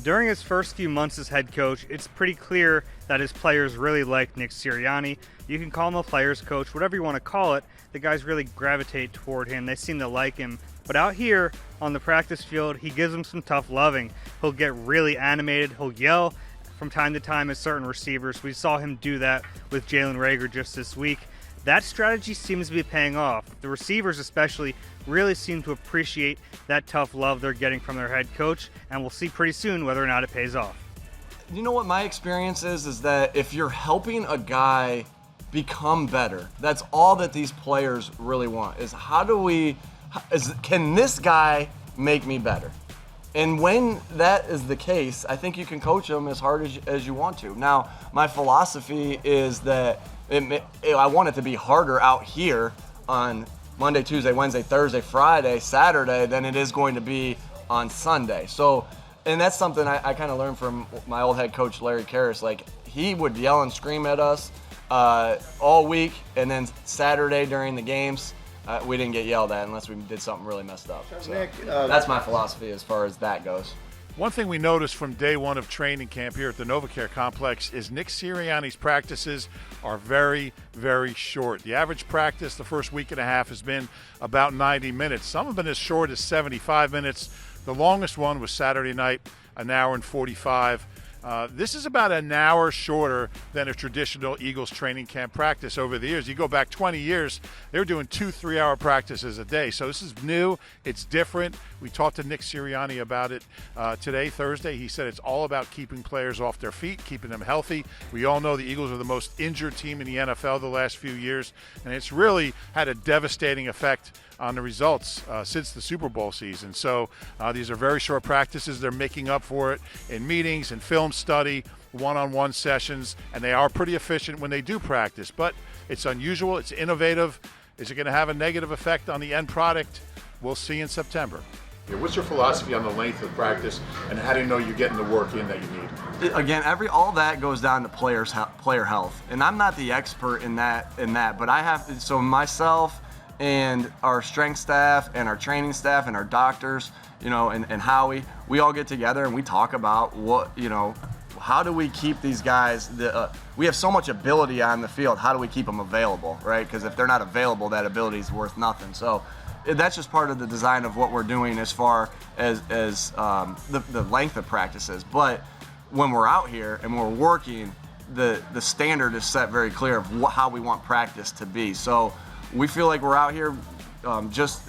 During his first few months as head coach, it's pretty clear that his players really like Nick Sirianni. You can call him a players coach, whatever you want to call it. The guys really gravitate toward him. They seem to like him. But out here on the practice field, he gives them some tough loving. He'll get really animated. He'll yell from time to time at certain receivers. We saw him do that with Jalen Reagor just this week. That strategy seems to be paying off. The receivers especially really seem to appreciate that tough love they're getting from their head coach, and we'll see pretty soon whether or not it pays off. You know what my experience is that if you're helping a guy become better, that's all that these players really want, is can this guy make me better? And when that is the case, I think you can coach them as hard as you want to. Now, my philosophy is that I want it to be harder out here on Monday, Tuesday, Wednesday, Thursday, Friday, Saturday than it is going to be on Sunday. So, and that's something I kind of learned from my old head coach, Larry Karras. Like, he would yell and scream at us all week, and then Saturday during the games, we didn't get yelled at unless we did something really messed up. So Nick, that's my philosophy as far as that goes. One thing we noticed from day one of training camp here at the NovaCare Complex is Nick Sirianni's practices are very, very short. The average practice the first week and a half has been about 90 minutes. Some have been as short as 75 minutes. The longest one was Saturday night, an hour and 45. This is about an hour shorter than a traditional Eagles training camp practice over the years. You go back 20 years, they were doing 2 3-hour practices a day. So this is new. It's different. We talked to Nick Sirianni about it today, Thursday. He said it's all about keeping players off their feet, keeping them healthy. We all know the Eagles are the most injured team in the NFL the last few years, and it's really had a devastating effect on the results since the Super Bowl season. So these are very short practices. They're making up for it in meetings and film study, one-on-one sessions, and they are pretty efficient when they do practice. But it's unusual. It's innovative. Is it going to have a negative effect on the end product? We'll see in September. What's your philosophy on the length of practice, and how do you know you're getting the work in that you need? Again, all that goes down to player health, and I'm not the expert in that. But I have to. So myself and our strength staff and our training staff and our doctors, and Howie, we all get together and we talk about how do we keep these guys, we have so much ability on the field, how do we keep them available, right? Because if they're not available, that ability is worth nothing. So that's just part of the design of what we're doing as far as the length of practices. But when we're out here and we're working, the standard is set very clear of how we want practice to be. So we feel like we're out here just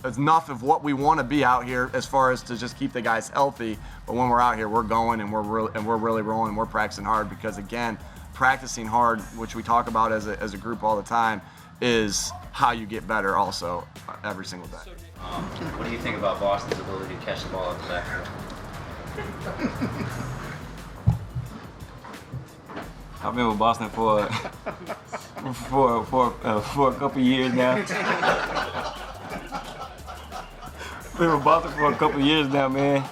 enough of what we want to be out here as far as to just keep the guys healthy. But when we're out here, we're going and we're really rolling. We're practicing hard because, again, practicing hard, which we talk about as a group all the time, is how you get better also every single day. What do you think about Boston's ability to catch the ball at the backfield? I've been with Boston for a couple years now. Been with Boston for a couple years now, man.